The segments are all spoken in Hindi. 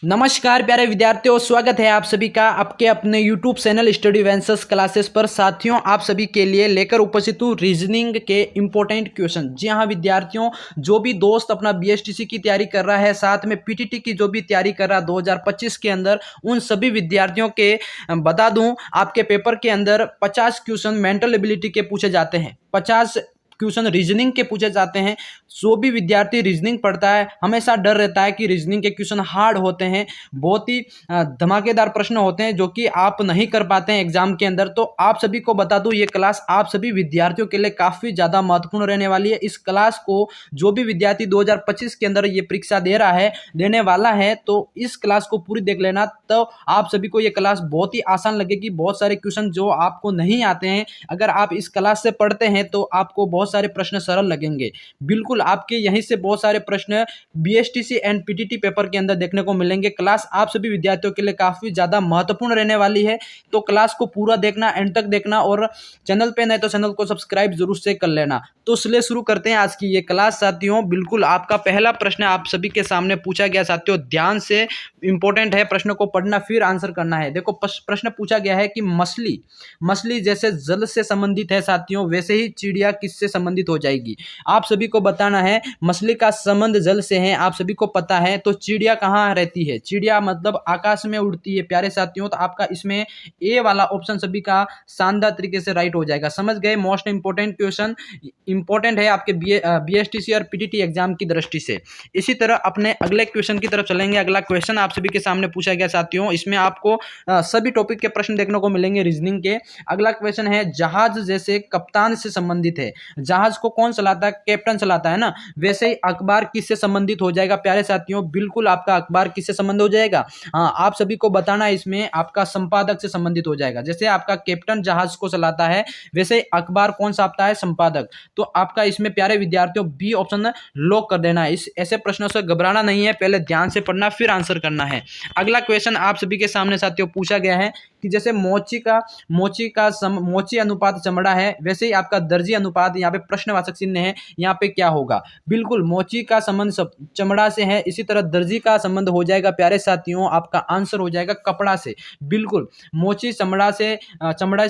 नमस्कार प्यारे विद्यार्थियों, स्वागत है आप सभी का आपके अपने YouTube चैनल स्टडी वेंसर्स क्लासेस पर। साथियों, आप सभी के लिए लेकर उपस्थित हूँ रीजनिंग के इम्पोर्टेंट क्वेश्चन। जी हाँ विद्यार्थियों, जो भी दोस्त अपना BSTC की तैयारी कर रहा है, साथ में PTT की जो भी तैयारी कर रहा है 2025 के अंदर, उन सभी विद्यार्थियों के बता दूं, आपके पेपर के अंदर 50 क्वेश्चन मेंटल एबिलिटी के पूछे जाते हैं, 50 क्वेश्चन रीजनिंग के पूछे जाते हैं। जो भी विद्यार्थी रीजनिंग पढ़ता है, हमेशा डर रहता है कि रीजनिंग के क्वेश्चन हार्ड होते हैं, बहुत ही धमाकेदार प्रश्न होते हैं जो कि आप नहीं कर पाते हैं एग्जाम के अंदर। तो आप सभी को बता दूं, ये क्लास आप सभी विद्यार्थियों के लिए काफी ज्यादा महत्वपूर्ण रहने वाली है। इस क्लास को जो भी विद्यार्थी 2025 के अंदर ये परीक्षा दे रहा है, देने वाला है, तो इस क्लास को पूरी देख लेना। तो आप सभी को ये क्लास बहुत ही आसान लगेगी। बहुत सारे क्वेश्चन जो आपको नहीं आते हैं, अगर आप इस क्लास से पढ़ते हैं तो आपको बहुत सारे प्रश्न सरल लगेंगे। बिल्कुल आपके यहीं से बहुत सारे प्रश्न BSTC एंड PTT पेपर के अंदर देखने को मिलेंगे। क्लास आप सभी विद्यार्थियों के लिए काफी ज्यादा महत्वपूर्ण रहने वाली है। तो क्लास को पूरा देखना, एंड तक देखना, और चैनल पे नहीं तो चैनल को सब्सक्राइब जरूर से कर लेना। तो इसलिए शुरू करते हैं आज की ये क्लास। साथियों, बिल्कुल आपका पहला प्रश्न आप सभी के सामने पूछा गया। साथियों, ध्यान से इंपॉर्टेंट है, प्रश्न को पढ़ना फिर आंसर करना है। देखो, प्रश्न पूछा गया है कि मछली जैसे जल से संबंधित है साथियों, वैसे ही चिड़िया किससे संबंधित हो जाएगी। आप सभी को बताना है। मछली का संबंध जल से है, आप सभी को पता है। तो चिड़िया कहाँ रहती है? चिड़िया मतलब आकाश में उड़ती है प्यारे साथियों। तो आपका इसमें ए वाला ऑप्शन सभी का शानदार तरीके से राइट हो जाएगा। समझ गए? मोस्ट इंपोर्टेंट क्वेश्चन इंपॉर्टेंट है आपके BSTC और PTT एग्जाम की दृष्टि से। इसी तरह अपने अगले क्वेश्चन की तरफ चलेंगे। अगला क्वेश्चन आप सभी के सामने पूछा गया साथियों, इसमें आपको सभी टॉपिक के प्रश्न देखने को मिलेंगे रीजनिंग के। अगला क्वेश्चन है, जहाज जैसे कप्तान से संबंधित है। जहाज को कौन चलाता है? कैप्टन चलाता है ना। वैसे ही अखबार किससे संबंधित हो जाएगा प्यारे साथियों? बिल्कुल आपका अखबार किससे संबंध हो जाएगा? हाँ, आप सभी को बताना है, इसमें आपका संपादक से संबंधित हो जाएगा। जैसे आपका कैप्टन जहाज को चलाता है, वैसे अखबार कौन सा आता है? संपादक। तो आपका इसमें प्यारे विद्यार्थियों बी ऑप्शन लॉक कर देना है। इस ऐसे प्रश्नों से घबराना नहीं है, पहले ध्यान से पढ़ना फिर आंसर करना है। अगला क्वेश्चन आप सभी के सामने साथियों पूछा गया है कि जैसे मोची अनुपात चमड़ा है, वैसे ही आपका दर्जी अनुपात, यहाँ पे प्रश्नवाचक चिन्ह है, यहाँ पे क्या होगा? बिल्कुल मोची का संबंध चमड़ा से है, इसी तरह दर्जी का संबंध हो जाएगा प्यारे साथियों, आपका आंसर हो जाएगा कपड़ा से। बिल्कुल मोची चमड़ा से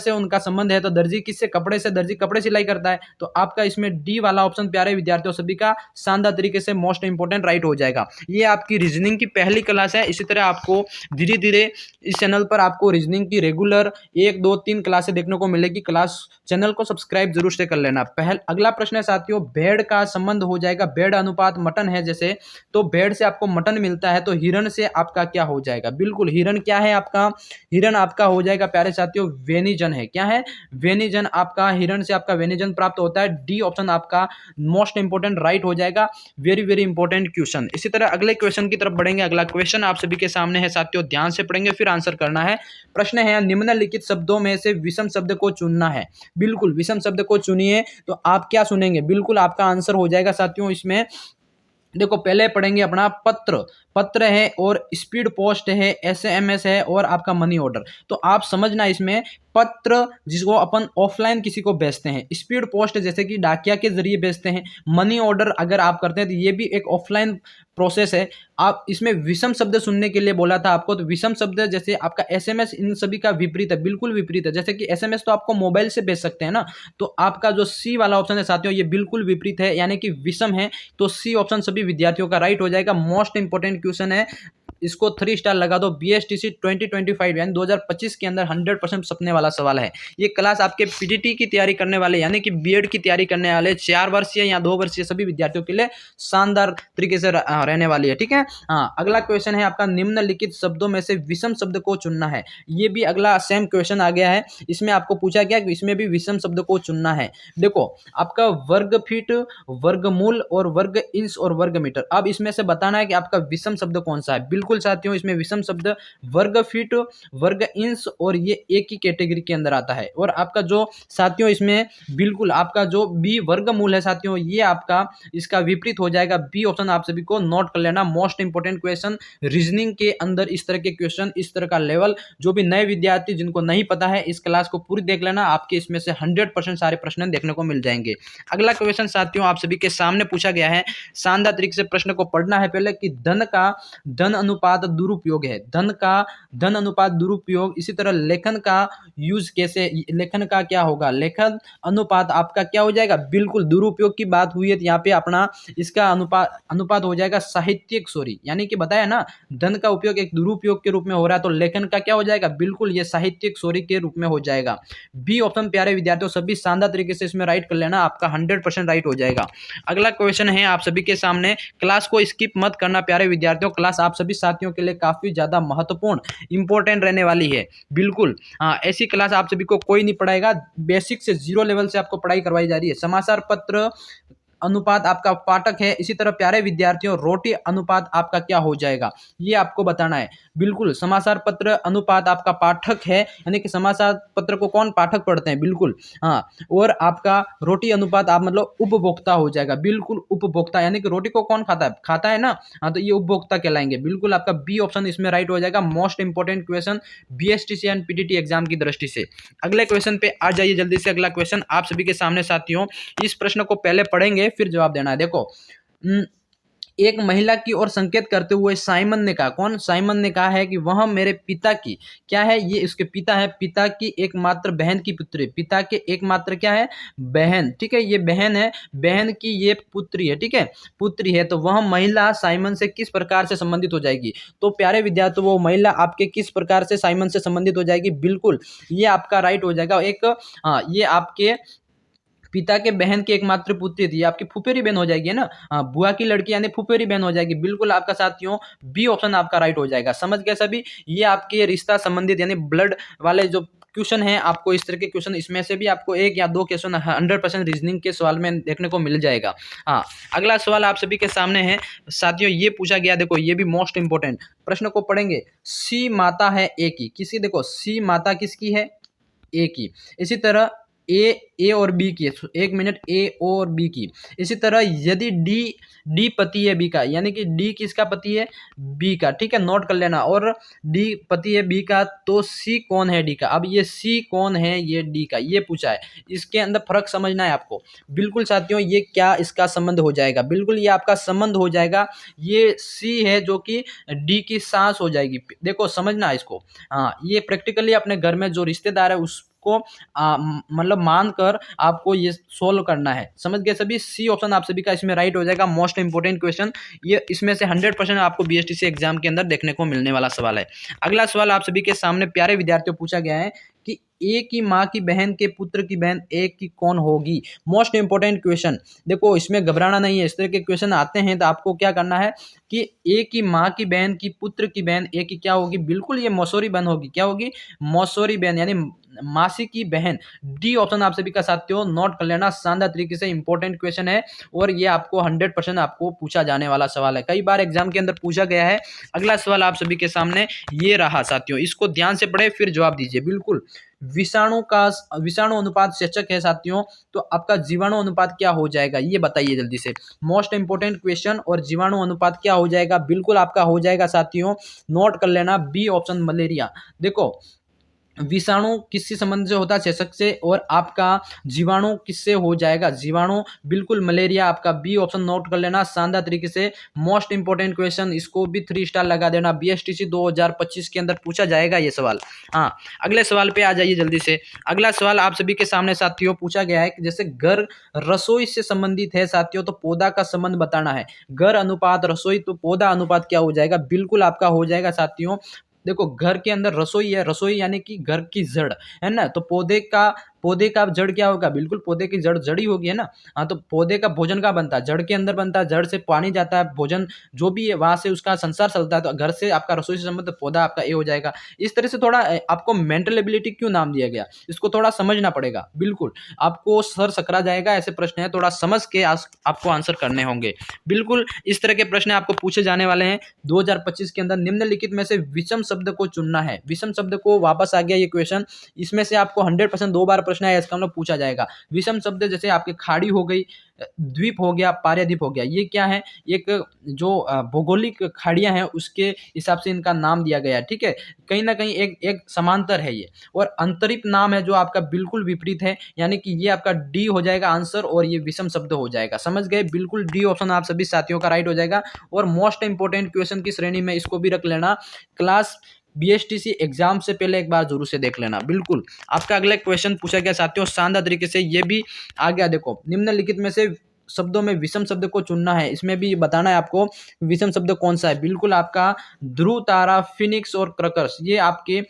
उनका संबंध है, तो दर्जी किससे? कपड़े से। दर्जी कपड़े सिलाई करता है। तो आपका इसमें डी वाला ऑप्शन प्यारे विद्यार्थियों सभी का शानदार तरीके से मोस्ट इंपोर्टेंट राइट हो जाएगा। ये आपकी रीजनिंग की पहली क्लास है। इसी तरह आपको धीरे धीरे इस चैनल पर आपको रीजनिंग की रेगुलर 1 2 3 क्लासें देखने को मिलेगी। क्लास चैनल को सब्सक्राइब जरूर से कर लेना। अगला प्रश्न है साथियों, भेड़ का संबंध हो जाएगा, भेड़ अनुपात मटन है जैसे, तो भेड़ से आपको मटन मिलता है, तो हिरण से आपका क्या हो जाएगा? बिल्कुल हिरण क्या है आपका? हिरण आपका हो जाएगा प्यारे साथियों वेनिजन है। क्या है? वेनिजन। आपका हिरण से आपका वेनिजन प्राप्त होता है। डी ऑप्शन आपका मोस्ट इंपोर्टेंट राइट हो जाएगा। Very very important question. इसी तरह अगले क्वेश्चन की तरफ बढ़ेंगे। अगला क्वेश्चन आप सभी के सामने है साथियों, ध्यान से पढ़ेंगे फिर आंसर करना है। प्रश्न है, निम्नलिखित शब्दों में से विषम शब्द को चुनना है। बिल्कुल विषम शब्द को चुनिए। तो आप क्या सुनेंगे? बिल्कुल आपका आंसर हो जाएगा साथियों इसमें। देखो, पहले पढ़ेंगे अपना पत्र है, और स्पीड पोस्ट है, SMS है, और आपका मनी ऑर्डर। तो आप समझना इसमें, पत्र जिसको अपन ऑफलाइन किसी को भेजते हैं, स्पीड पोस्ट जैसे कि डाकिया के जरिए भेजते हैं, मनी ऑर्डर अगर आप करते हैं तो ये भी एक ऑफलाइन प्रोसेस है। आप इसमें विषम शब्द सुनने के लिए बोला था आपको, तो विषम शब्द जैसे आपका SMS इन सभी का विपरीत है, बिल्कुल विपरीत है। जैसे कि SMS तो आपको मोबाइल से भेज सकते हैं ना, तो आपका जो सी वाला ऑप्शन है साथियों, ये बिल्कुल विपरीत है, यानी कि विषम है। तो सी ऑप्शन सभी विद्यार्थियों का राइट हो जाएगा। मोस्ट इंपोर्टेंट क्वेश्चन है, इसको 3 स्टार लगा दो। BSTC 2025 यानी 2025 के अंदर 100% सपने वाला सवाल है। ये क्लास आपके PTT की तैयारी करने वाले, यानी कि बीएड की तैयारी करने वाले 4 वर्षीय या 2 वर्षीय सभी विद्यार्थियों के लिए शानदार तरीके से रहने वाली है। ठीक है। हाँ, अगला क्वेश्चन है आपका, निम्नलिखित शब्दों में से विषम शब्द को चुनना है। ये भी अगला सेम क्वेश्चन आ गया है। इसमें आपको पूछा गया कि इसमें भी विषम शब्द को चुनना है। देखो, आपका वर्ग फीट, वर्गमूल और वर्ग इंच और वर्ग मीटर। अब इसमें से बताना है कि आपका विषम शब्द कौन सा है। बिल्कुल साथियों, इसमें विषम शब्द वर्ग फीट, वर्ग इंच, और ये एक ही कैटेगरी के अंदर आता है। और आपका जो साथियों इसमें बिल्कुल आपका जो बी वर्गमूल है साथियों, ये आपका इसका विपरीत हो जाएगा। बी ऑप्शन आप सभी को नोट कर लेना। मोस्ट इंपोर्टेंट क्वेश्चन रीजनिंग के अंदर, इस तरह के क्वेश्चन, इस तरह का लेवल, जो भी नए विद्यार्थी जिनको नहीं पता है, इस क्लास को पूरी देख लेना। आपके इसमें से 100% सारे प्रश्न देखने को मिल जाएंगे। अगला क्वेश्चन साथियों आप सभी के सामने पूछा गया है। शानदार तरीके से प्रश्न को पढ़ना है पहले, कि धन अनुपात दुरुपयोग है, धन अनुपात दुरुपयोग। इसी तरह लेखन का यूज कैसे, लेखन का क्या होगा, लेखन अनुपात आपका क्या हो जाएगा, बिल्कुल दुरुपयोग की बात हुई है तो यहाँ पे अपना इसका अनुपात हो जाएगा साहित्यिक चोरी, यानी कि बताया ना धन का उपयोग एक दुरुपयोग के रूप में हो रहा है तो लेखन का क्या हो जाएगा, बिल्कुल ये साहित्यिक चोरी के रूप में हो जाएगा। बी ऑप्शन प्यारे विद्यार्थियों सभी शानदार तरीके से इसमें राइट कर लेना, आपका 100% राइट हो जाएगा। अगला क्वेश्चन है आप सभी के सामने, क्लास को स्किप मत करना प्यारे विद्यार्थियों, क्लास आप सभी साथियों के लिए काफी ज्यादा महत्वपूर्ण इंपॉर्टेंट रहने वाली है। बिल्कुल ऐसी क्लास आप सभी को कोई नहीं पढ़ाएगा, बेसिक से 0 लेवल से आपको पढ़ाई करवाई जा रही है। समाचार पत्र अनुपात आपका पाठक है, इसी तरह प्यारे विद्यार्थियों रोटी अनुपात आपका क्या हो जाएगा, ये आपको बताना है। बिल्कुल समाचार पत्र अनुपात आपका पाठक है, यानी कि समाचार पत्र को कौन पाठक पढ़ते हैं, बिल्कुल हाँ। और आपका रोटी अनुपात आप मतलब उपभोक्ता हो जाएगा, बिल्कुल उपभोक्ता, यानी कि रोटी को कौन खाता है ना, हाँ तो ये उपभोक्ता कहलाएंगे। बिल्कुल आपका बी ऑप्शन इसमें राइट हो जाएगा। Most important question BSTC and PTT exam की दृष्टि से। अगले क्वेश्चन पे आ जाइए जल्दी से। अगला क्वेश्चन आप सभी के सामने साथियों, इस प्रश्न को पहले पढ़ेंगे फिर जवाब देना है। देखो एक महिला की ओर संकेत करते हुए साइमन ने कहा, कौन, साइमन ने कहा है कि वह मेरे पिता की क्या है, ये उसके पिता है, पिता की एकमात्र बहन की पुत्री, पिता के एकमात्र क्या है, बहन, ठीक है, ये बहन है, बहन की ये पुत्री है, ठीक है, पुत्री है, तो वह महिला साइमन से किस प्रकार से संबंधित हो जाएगी। तो प्यारे विद्यार्थी वो महिला आपके किस प्रकार से साइमन से संबंधित हो जाएगी, बिल्कुल ये आपका राइट हो जाएगा। एक ये आपके पिता के बहन की एकमात्र पुत्री थी, आपकी फुफेरी बहन हो जाएगी ना, बुआ की लड़की यानी फुफेरी बहन हो जाएगी। बिल्कुल आपका साथियों बी ऑप्शन आपका राइट हो जाएगा। समझ गए सभी, ये आपके रिश्ता संबंधित यानी ब्लड वाले जो क्वेश्चन है, आपको इस तरह के क्वेश्चन इसमें से भी आपको 1 या 2 क्वेश्चन 100% रीजनिंग के सवाल में देखने को मिल जाएगा। हाँ अगला सवाल आप सभी के सामने है साथियों, ये पूछा गया, देखो ये भी मोस्ट इंपोर्टेंट प्रश्न को पढ़ेंगे। सी माता है ए की, किसी, देखो सी माता किसकी है, ए की। इसी तरह ए और बी की, एक मिनट, ए और बी की। इसी तरह यदि डी पति है बी का, यानी कि डी किसका पति है, बी का, ठीक है, नोट कर लेना। और डी पति है बी का, तो सी कौन है डी का। अब ये सी कौन है, ये डी का, ये पूछा है, इसके अंदर फर्क समझना है आपको। बिल्कुल साथियों ये क्या इसका संबंध हो जाएगा, बिल्कुल ये आपका संबंध हो जाएगा। ये सी है जो कि डी की सास हो जाएगी। देखो समझना इसको, हाँ ये प्रैक्टिकली अपने घर में जो रिश्तेदार है उसको मतलब मानकर आपको ये सोल्व करना है। समझ गए सभी, सी ऑप्शन आप सभी का इसमें राइट हो जाएगा। मोस्ट इंपोर्टेंट क्वेश्चन, ये इसमें से 100% आपको बीएसटीसी एग्जाम के अंदर देखने को मिलने वाला सवाल है। अगला सवाल आप सभी के सामने प्यारे विद्यार्थियों पूछा गया है कि ए की माँ की बहन के पुत्र की बहन ए की कौन होगी। मोस्ट इंपोर्टेंट क्वेश्चन, देखो इसमें घबराना नहीं है, इस तरह के क्वेश्चन आते हैं तो आपको क्या करना है कि ए की माँ की बहन की पुत्र की बहन ए की क्या होगी, बिल्कुल ये मौसोरी बहन होगी। क्या होगी, मौसोरी बहन, यानी मासी की बहन। डी ऑप्शन आप सभी का साथियों नोट कर लेना, शानदार तरीके से इंपॉर्टेंट क्वेश्चन है और ये आपको 100% आपको पूछा जाने वाला सवाल है, कई बार एग्जाम के अंदर पूछा गया है। अगला सवाल आप सभी के सामने ये रहा साथियों, इसको ध्यान से पढ़े फिर जवाब दीजिए। बिल्कुल विषाणु अनुपात शीर्षक है साथियों, तो आपका जीवाणु अनुपात क्या हो जाएगा ये बताइए जल्दी से। मोस्ट इंपोर्टेंट क्वेश्चन, और जीवाणु अनुपात क्या हो जाएगा, बिल्कुल आपका हो जाएगा साथियों, नोट कर लेना बी ऑप्शन मलेरिया। देखो विषाणु किससे संबंध से होता है, चेचक से, और आपका जीवाणु किससे हो जाएगा, जीवाणु बिल्कुल मलेरिया, आपका बी ऑप्शन नोट कर लेना शानदार तरीके से। मोस्ट इंपोर्टेंट क्वेश्चन, इसको भी 3 स्टार लगा देना, बीएसटीसी 2025 के अंदर पूछा जाएगा ये सवाल। हाँ अगले सवाल पे आ जाइए जल्दी से। अगला सवाल आप सभी के सामने साथियों पूछा गया है कि जैसे घर रसोई से संबंधित है साथियों, तो पौधा का संबंध बताना है। घर अनुपात रसोई, तो पौधा अनुपात क्या हो जाएगा, बिल्कुल आपका हो जाएगा साथियों। देखो घर के अंदर रसोई है, रसोई यानी कि घर की जड़ है ना, तो पौधे का जड़ क्या होगा, बिल्कुल पौधे की जड़ जड़ी होगी है ना। हाँ तो पौधे का भोजन का बनता है, जड़ के अंदर बनता है, जड़ से पानी जाता है, भोजन जो भी है वहां से उसका संसार चलता है, तो घर से आपका रसोई से संबंध, पौधा आपका ए हो जाएगा। इस तरह से थोड़ा आपको मेंटल एबिलिटी क्यों नाम दिया गया, इसको थोड़ा समझना पड़ेगा, बिल्कुल आपको सर सकरा जाएगा, ऐसे प्रश्न है, थोड़ा समझ के आपको आंसर करने होंगे। बिल्कुल इस तरह के प्रश्न आपको पूछे जाने वाले हैं 2025 के अंदर। निम्नलिखित में से विषम शब्द को चुनना है, विषम शब्द को वापस आ गया ये क्वेश्चन, इसमें से आपको 100% 2 बार प्रश्न प्रश्न आया इसका मतलब पूछा जाएगा। विषम शब्द जैसे आपके खाड़ी हो गई, द्वीप हो गया, पारद्वीप हो गया, ये क्या है, एक जो भौगोलिक खाड़ियां हैं उसके हिसाब से इनका नाम दिया गया है, ठीक है। कहीं ना कहीं एक एक समांतर है ये। और अंतरिप नाम है जो आपका बिल्कुल विपरीत है, यानी कि ये आपका डी हो जाएगा आंसर और ये विषम शब्द हो जाएगा। समझ गए, बिल्कुल डी ऑप्शन आप सभी साथियों का राइट हो जाएगा। और मोस्ट इंपोर्टेंट क्वेश्चन की श्रेणी में इसको भी रख लेना, क्लास बीएसटीसी एग्जाम से पहले एक बार जरूर से देख लेना। बिल्कुल आपका अगला क्वेश्चन पूछा गया साथियों शानदार तरीके से, ये भी आ गया। देखो निम्नलिखित में से शब्दों में विषम शब्द को चुनना है, इसमें भी बताना है आपको विषम शब्द कौन सा है। बिल्कुल आपका ध्रुव तारा, फिनिक्स और क्रकर्स ये आपके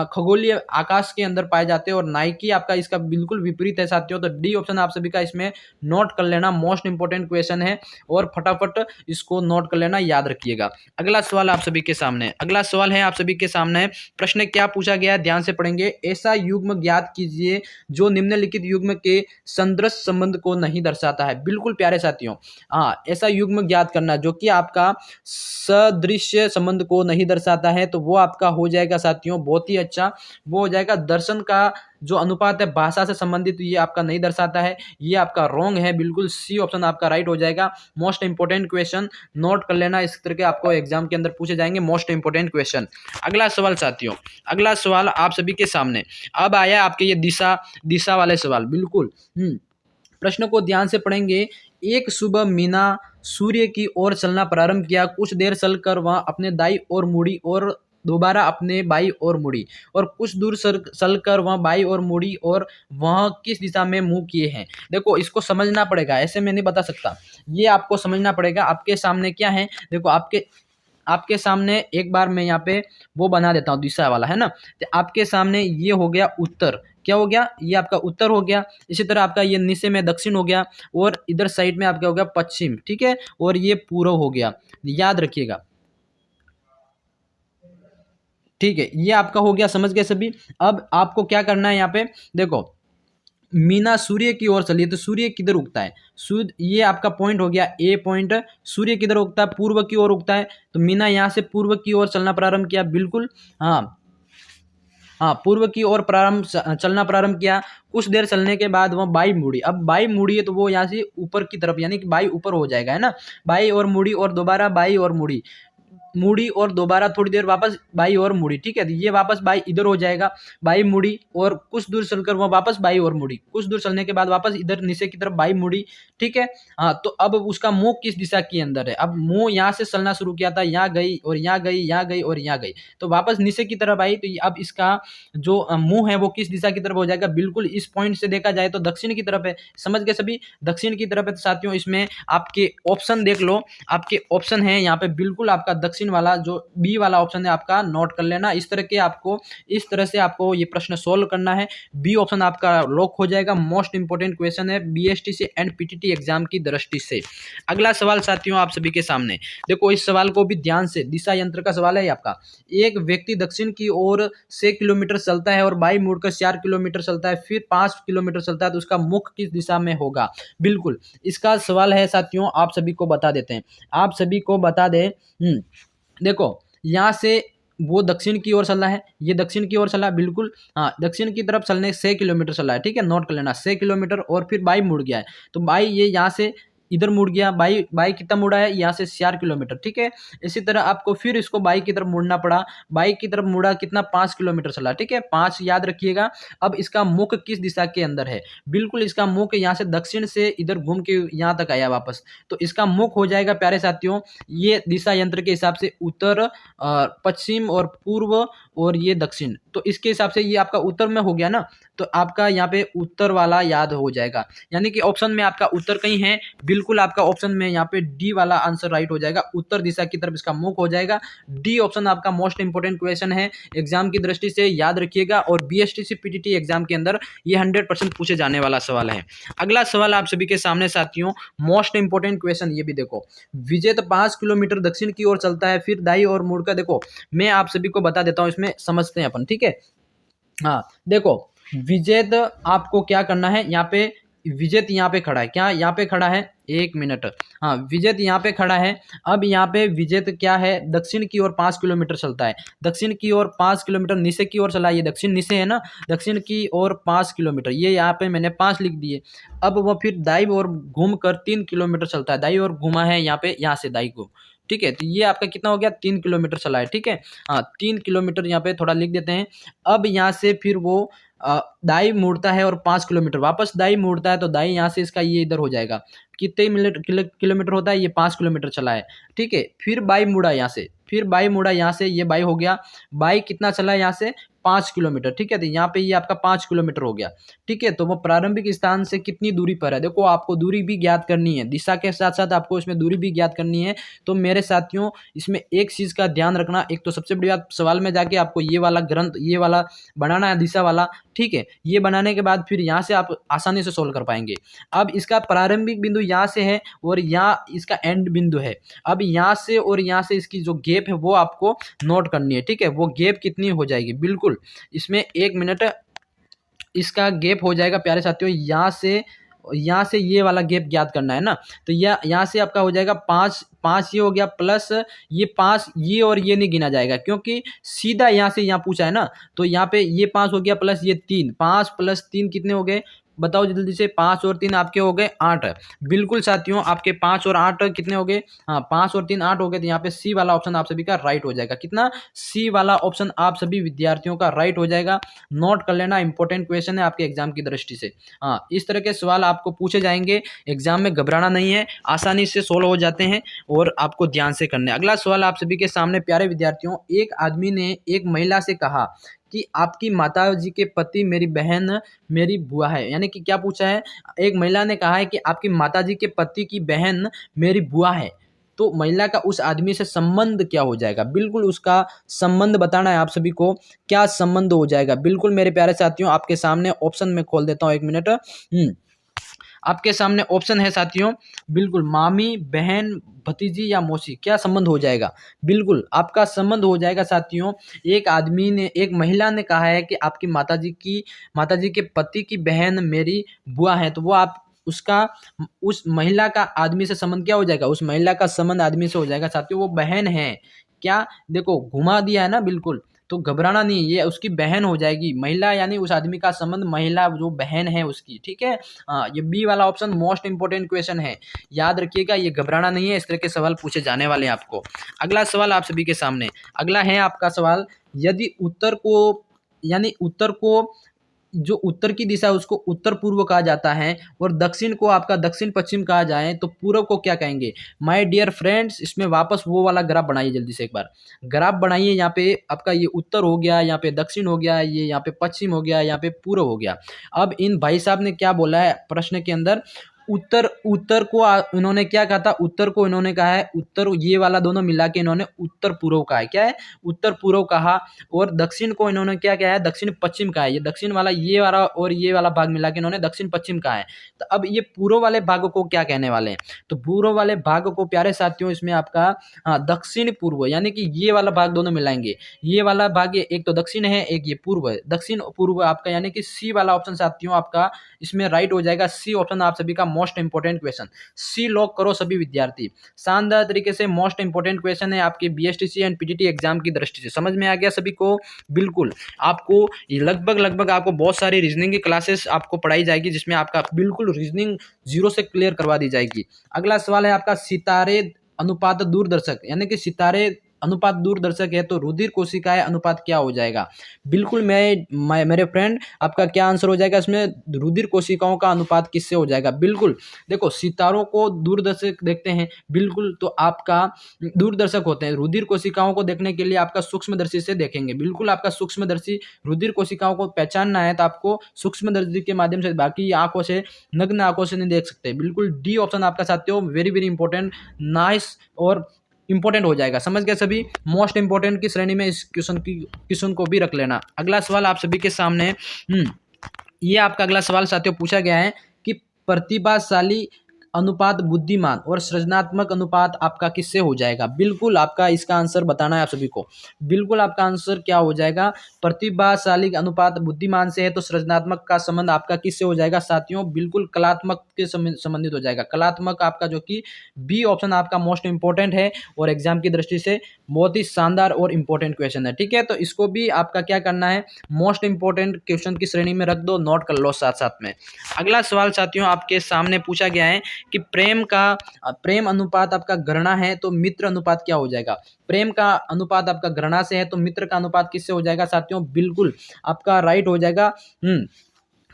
खगोलीय आकाश के अंदर पाए जाते हैं, और नाइकी आपका इसका बिल्कुल विपरीत है साथियों। तो डी ऑप्शन आप सभी का इसमें नोट कर लेना, मोस्ट इंपोर्टेंट क्वेश्चन है और फटाफट इसको नोट कर लेना, याद रखिएगा। अगला सवाल आप सभी के सामने, अगला सवाल है आप सभी के सामने, प्रश्न क्या पूछा गया है ध्यान से पढ़ेंगे। ऐसा युग्म ज्ञात कीजिए जो निम्नलिखित युग्म के संदृश संबंध को नहीं दर्शाता है। बिल्कुल प्यारे साथियों, हाँ ऐसा युग्म ज्ञात करना जो कि आपका सदृश्य संबंध को नहीं दर्शाता है, तो वो आपका हो जाएगा साथियों बहुत ही अच्छा, वो हो जाएगा दर्शन का जो अनुपात है भाषा से संबंधित, ये आपका नहीं दर्शाता है, ये आपका रॉन्ग है। बिल्कुल सी ऑप्शन आपका राइट हो जाएगा। मोस्ट इंपोर्टेंट क्वेश्चन नोट कर लेना, इस तरह के आपको एग्जाम के अंदर पूछे जाएंगे मोस्ट इंपोर्टेंट क्वेश्चन। अगला सवाल साथियों, अगला सवाल आप सभी के सामने अब आया आपके ये दिशा वाले सवाल। बिल्कुल प्रश्न को ध्यान से पढ़ेंगे। एक सुबह मीना सूर्य की ओर चलना प्रारंभ किया, कुछ देर चलकर वह अपने दाईं ओर मुड़ी और दोबारा अपने बाईं ओर मुड़ी, और कुछ दूर चलकर वह बाईं ओर मुड़ी, और वह किस दिशा में मुंह किए हैं। देखो इसको समझना पड़ेगा, ऐसे मैं नहीं बता सकता, ये आपको समझना पड़ेगा। आपके सामने क्या है, देखो आपके सामने एक बार मैं यहाँ पे वो बना देता हूँ दिशा वाला, है ना। तो आपके सामने ये हो गया उत्तर, क्या हो गया, ये आपका उत्तर हो गया। इसी तरह आपका ये नीचे में दक्षिण हो गया, और इधर साइड में आपका हो गया पश्चिम, ठीक है, और ये पूर्व हो गया, याद रखिएगा, ठीक है। ये आपका हो गया, समझ गए सभी। अब आपको क्या करना है, यहाँ पे देखो मीना सूर्य की ओर चलिए, तो सूर्य किधर उगता है, सूर्य, ये आपका पॉइंट हो गया ए पॉइंट। सूर्य किधर उगता है, पूर्व की ओर उगता है, तो मीना यहाँ से पूर्व की ओर चलना प्रारंभ किया। बिल्कुल हाँ हाँ, पूर्व की ओर चलना प्रारंभ किया। कुछ देर चलने के बाद वह बाई मुड़ी, अब बाई मुड़ी है तो वो यहाँ से ऊपर की तरफ, यानी कि बाई ऊपर हो जाएगा, है ना। बाई और मुड़ी, और दोबारा बाई और मुड़ी, मुड़ी और दोबारा थोड़ी देर वापस बाई और मुड़ी, ठीक है। ये वापस बाई इधर हो जाएगा, बाई मुड़ी, और कुछ दूर चलकर वह वापस बाई और मुड़ी, कुछ दूर चलने के बाद वापस इधर नीचे की तरफ बाई मुड़ी, ठीक है। हाँ, तो अब उसका मुंह किस दिशा के अंदर है, अब मुंह यहाँ से चलना शुरू किया था, यहाँ गई और यहाँ गई, यहाँ गई और यहाँ गई, तो वापस नीचे की तरफ आई, तो अब इसका जो मुंह है वो किस दिशा की तरफ हो जाएगा, बिल्कुल इस पॉइंट से देखा जाए तो दक्षिण की तरफ है। समझ गए सभी, दक्षिण की तरफ है। तो साथियों इसमें आपके ऑप्शन देख लो, आपके ऑप्शन है यहाँ पे बिल्कुल आपका दक्षिण वाला, जो बी वाला ऑप्शन है आपका नोट कर लेना। इस तरह के आपको, इस तरह से आपको ये प्रश्न सोल्व करना है। बी ऑप्शन आपका लॉक हो जाएगा, मोस्ट इंपोर्टेंट क्वेश्चन है बीएसटीसी एंड पीटीटी एग्जाम की दृष्टि से। अगला सवाल साथियों आप सभी के सामने, देखो इस सवाल को भी ध्यान से, दिशा यंत्र का सवाल है आपका। एक व्यक्ति दक्षिण की ओर 6 किलोमीटर चलता है और बाई मुड़कर 4 किलोमीटर चलता है, फिर 5 किलोमीटर चलता है, तो उसका मुख किस दिशा में होगा। बिल्कुल इसका सवाल है साथियों, आप सभी को बता देते हैं, आप सभी को बता दें। देखो यहाँ से वो दक्षिण की ओर चल रहा है, ये दक्षिण की ओर चला है, बिल्कुल हाँ, दक्षिण की तरफ चलने 6 किलोमीटर चला है, ठीक है, नोट कर लेना 6 किलोमीटर, और फिर बाई मुड़ गया है, तो बाई ये यहाँ से इधर मुड़ गया, बाई बाई कितना मुड़ा है, यहाँ से 4 किलोमीटर, ठीक है। इसी तरह आपको फिर इसको बाई की तरफ मुड़ना पड़ा, बाई की तरफ मुड़ा कितना, 5 किलोमीटर चला, ठीक है, 5 याद रखिएगा। अब इसका मुख किस दिशा के अंदर है, बिल्कुल इसका मुख यहाँ से दक्षिण से इधर घूम के यहाँ तक आया वापस, तो इसका मुख हो जाएगा प्यारे साथियों, ये दिशा यंत्र के हिसाब से उत्तर, पश्चिम और पूर्व, और ये दक्षिण, तो इसके हिसाब से ये आपका उत्तर में हो गया ना, तो आपका यहाँ पे उत्तर वाला याद हो जाएगा, यानी कि ऑप्शन में आपका उत्तर कहीं है, बिल्कुल आपका ऑप्शन में यहाँ पे डी वाला आंसर राइट हो जाएगा, उत्तर दिशा की तरफ इसका मुख हो जाएगा। डी ऑप्शन आपका मोस्ट इंपोर्टेंट क्वेश्चन है एग्जाम की दृष्टि से, याद रखिएगा, और बीएसटीसी पीटीटी एग्जाम के अंदर ये 100% पूछे जाने वाला सवाल है। अगला सवाल आप सभी के सामने साथियों, मोस्ट इंपोर्टेंट क्वेश्चन, ये भी देखो, विजय 5 किलोमीटर दक्षिण की ओर चलता है, फिर दाई और मुड़कर, देखो मैं आप सभी को बता देता हूँ, इसमें समझते हैं अपन, ठीक है। हाँ देखो विजेद आपको क्या करना है, यहाँ पे विजेत यहाँ पे खड़ा है, क्या यहाँ पे खड़ा है, 1 मिनट, हाँ विजेत यहाँ पे खड़ा है। अब यहाँ पे विजेत क्या है, दक्षिण की ओर 5 किलोमीटर चलता है, दक्षिण की ओर 5 किलोमीटर, निसे की ओर चला, ये दक्षिण निसे है ना, दक्षिण की ओर 5 किलोमीटर, ये यहाँ पे मैंने 5 लिख दिए। अब वो फिर दाई ओर घूम कर 3 किलोमीटर चलता है, दाई ओर घूमा है यहाँ पे, यहाँ से दाई को, ठीक है। तो ये आपका कितना हो गया, 3 किलोमीटर चला है, ठीक है। हाँ 3 किलोमीटर यहाँ पे थोड़ा लिख देते हैं। अब यहाँ से फिर वो दाई मुड़ता है और 5 किलोमीटर वापस दाई मुड़ता है, तो दाई यहाँ से इसका ये इधर हो जाएगा, कितने किलोमीटर होता है, ये 5 किलोमीटर चला है, ठीक है। फिर बाई मुड़ा यहाँ से, फिर बाई मुड़ा यहाँ से, ये बाई हो गया, बाई कितना चला है यहाँ से, 5 किलोमीटर, ठीक है। तो यहाँ पे ये आपका 5 किलोमीटर हो गया, ठीक है। तो वो प्रारंभिक स्थान से कितनी दूरी पर है, देखो आपको दूरी भी ज्ञात करनी है, दिशा के साथ साथ आपको इसमें दूरी भी ज्ञात करनी है। तो मेरे साथियों इसमें एक चीज का ध्यान रखना, एक तो सबसे बड़ी बात, सवाल में जाके आपको ये वाला ग्रंथ, ये वाला बनाना है दिशा वाला, ठीक है। ये बनाने के बाद फिर यहाँ से आप आसानी से सोल्व कर पाएंगे। अब इसका प्रारंभिक बिंदु यहाँ से है और यहाँ इसका एंड बिंदु है। अब यहाँ से और यहाँ से इसकी जो गैप है वो आपको नोट करनी है, ठीक है। वो गैप कितनी हो जाएगी, बिल्कुल इसमें 1 मिनट इसका गैप हो जाएगा प्यारे साथियों। यहाँ से ये वाला गैप ज्ञात करना है ना, तो यहाँ से आपका हो जाएगा 5 ये हो गया, प्लस ये 5, ये और ये नहीं गिना जाएगा क्योंकि सीधा यहाँ से यहाँ पूछा है ना। तो यहाँ पे ये 5 हो गया, प्लस ये 3, 5 + 3 कितने हो गए, बताओ जल्दी से, 5 और 3 आपके हो गए 8। बिल्कुल साथियों, आपके 5 और 8 कितने हो गए, हाँ 5 और 3 8 हो गए। तो यहाँ पे सी वाला ऑप्शन आप सभी का राइट हो जाएगा, कितना, सी वाला ऑप्शन आप सभी विद्यार्थियों का राइट हो जाएगा। नोट कर लेना, इंपॉर्टेंट क्वेश्चन है आपके एग्जाम की दृष्टि से। हाँ इस तरह के सवाल आपको पूछे जाएंगे एग्जाम में, घबराना नहीं है, आसानी से सोल्व हो जाते हैं और आपको ध्यान से करने। अगला सवाल आप सभी के सामने प्यारे विद्यार्थियों, एक आदमी ने एक महिला से कहा कि आपकी माताजी के पति मेरी बहन मेरी बुआ है, यानी कि क्या पूछा है, एक महिला ने कहा है कि आपकी माताजी के पति की बहन मेरी बुआ है। तो महिला का उस आदमी से संबंध क्या हो जाएगा, बिल्कुल उसका संबंध बताना है आप सभी को, क्या संबंध हो जाएगा। बिल्कुल मेरे प्यारे साथियों आपके सामने ऑप्शन में खोल देता हूँ, 1 मिनट। आपके सामने ऑप्शन है साथियों, बिल्कुल मामी, बहन, भतीजी या मौसी, क्या संबंध हो जाएगा, बिल्कुल आपका संबंध हो जाएगा साथियों। एक आदमी ने, एक महिला ने कहा है कि आपकी माताजी के पति की बहन मेरी बुआ है, तो वो आप उसका, उस महिला का आदमी से संबंध क्या हो जाएगा, उस महिला का संबंध आदमी से हो जाएगा साथियों, वो बहन है। क्या, देखो घुमा दिया है ना, बिल्कुल, तो घबराना नहीं, ये उसकी बहन हो जाएगी, महिला यानी उस आदमी का संबंध महिला जो बहन है उसकी, ठीक है। हाँ ये बी वाला ऑप्शन मोस्ट इंपोर्टेंट क्वेश्चन है, याद रखिएगा, ये घबराना नहीं है, इस तरह के सवाल पूछे जाने वाले हैं आपको। अगला सवाल आप सभी के सामने, अगला है आपका सवाल, यदि उत्तर को, यानी उत्तर को, जो उत्तर की दिशा है उसको उत्तर पूर्व कहा जाता है और दक्षिण को आपका दक्षिण पश्चिम कहा जाए, तो पूर्व को क्या कहेंगे। माय डियर फ्रेंड्स, इसमें वापस वो वाला ग्राफ बनाइए, जल्दी से एक बार ग्राफ बनाइए। यहाँ पे आपका ये उत्तर हो गया, यहाँ पे दक्षिण हो गया, ये यहाँ पे पश्चिम हो गया, यहाँ पे पूर्व हो गया। अब इन भाई साहब ने क्या बोला है प्रश्न के अंदर, उत्तर को इन्होंने क्या कहा था, उत्तर को इन्होंने कहा है, उत्तर ये वाला दोनों मिला के इन्होंने उत्तर पूर्व कहा है, क्या है, उत्तर पूर्व कहा। और दक्षिण को इन्होंने क्या कहा है, दक्षिण पश्चिम कहा है, ये दक्षिण वाला ये वाला और ये वाला भाग मिला के इन्होंने दक्षिण पश्चिम कहा है। तो अब ये पूर्व वाले भाग को क्या कहने वाले हैं, तो पूर्व वाले भाग को प्यारे साथियों इसमें आपका, हाँ दक्षिण पूर्व, यानी कि ये वाला भाग दोनों मिलाएंगे, ये वाला भाग एक तो दक्षिण है, एक ये पूर्व है, दक्षिण पूर्व आपका, यानी कि सी वाला ऑप्शन साथियों आपका इसमें राइट हो जाएगा। सी ऑप्शन आप सभी का मोस्ट इंपोर्टेंट क्वेश्चन, सी लॉक करो सभी विद्यार्थी। शानदार तरीके से मोस्ट इंपोर्टेंट क्वेश्चन है आपके बीएसटीसी एंड पीटीटी एग्जाम की दृष्टि से, समझ में आ गया सभी को। बिल्कुल आपको लगभग आपको बहुत सारी रीजनिंग की क्लासेस आपको पढ़ाई जाएगी, जिसमें आपका बिल्कुल रीजनिंग 0 से क्लियर करवा दी जाएगी। अगला सवाल है आपका, सितारे अनुपात दूरदर्शक, यानी कि सितारे अनुपात दूरदर्शक है तो रुधिर कोशिकाएं अनुपात क्या हो जाएगा। बिल्कुल मेरे फ्रेंड आपका क्या आंसर हो जाएगा इसमें, रुधिर कोशिकाओं का अनुपात किससे हो जाएगा। बिल्कुल देखो सितारों को दूरदर्शक देखते हैं, बिल्कुल तो आपका दूरदर्शक होते हैं, रुधिर कोशिकाओं को देखने के लिए आपका सूक्ष्मदर्शी से देखेंगे। बिल्कुल आपका सूक्ष्मदर्शी, रुधिर कोशिकाओं को पहचानना है तो आपको सूक्ष्मदर्शी के माध्यम से, बाकी आंखों से, नग्न आंखों से नहीं देख सकते। बिल्कुल डी ऑप्शन आपका साथियों वेरी वेरी इंपॉर्टेंट, नाइस और इंपॉर्टेंट हो जाएगा, समझ गए सभी। मोस्ट इंपॉर्टेंट की श्रेणी में इस क्वेश्चन को भी रख लेना। अगला सवाल आप सभी के सामने, ये आपका अगला सवाल साथियों पूछा गया है कि प्रतिभाशाली अनुपात बुद्धिमान और सृजनात्मक अनुपात आपका किससे हो जाएगा? बिल्कुल आपका इसका आंसर बताना है आप सभी को। बिल्कुल आपका आंसर क्या हो जाएगा? प्रतिभाशाली अनुपात बुद्धिमान से है तो सृजनात्मक का संबंध आपका किससे हो जाएगा साथियों? बिल्कुल कलात्मक के संबंधित हो जाएगा। कलात्मक आपका जो कि बी ऑप्शन आपका मोस्ट इंपॉर्टेंट है और एग्जाम की दृष्टि से बहुत ही शानदार और इंपॉर्टेंट क्वेश्चन है। ठीक है, तो इसको भी आपका क्या करना है, मोस्ट इंपॉर्टेंट क्वेश्चन की श्रेणी में रख दो, नोट कर लो साथ साथ में। अगला सवाल साथियों आपके सामने पूछा गया है कि प्रेम अनुपात आपका गणना है तो मित्र अनुपात क्या हो जाएगा? प्रेम का अनुपात आपका गणना से है तो मित्र का अनुपात किससे हो जाएगा साथियों? बिल्कुल आपका राइट हो जाएगा।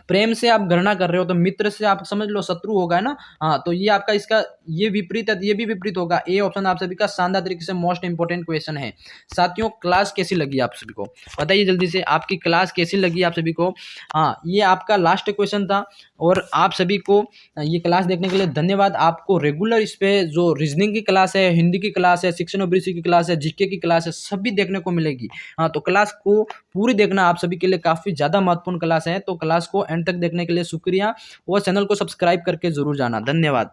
प्रेम से आप गणना कर रहे हो तो मित्र से आप समझ लो शत्रु होगा, है ना। हाँ, तो ये आपका इसका ये विपरीत है, ये भी विपरीत होगा। ए ऑप्शन आप सभी का शानदार तरीके से मोस्ट इंपोर्टेंट क्वेश्चन है साथियों। क्लास कैसी लगी आप सभी को, बताइए जल्दी से, आपकी क्लास कैसी लगी आप सभी को। हाँ, ये आपका लास्ट क्वेश्चन था और आप सभी को ये क्लास देखने के लिए धन्यवाद। आपको रेगुलर इस पे जो रीजनिंग की क्लास है, हिंदी की क्लास है, शिक्षण अभिरुचि की क्लास है, जीके की क्लास है, सभी देखने को मिलेगी। हाँ, तो क्लास को पूरी देखना आप सभी के लिए काफ़ी ज़्यादा महत्वपूर्ण क्लास है। तो क्लास को एंड तक देखने के लिए शुक्रिया और चैनल को सब्सक्राइब करके जरूर जाना। धन्यवाद।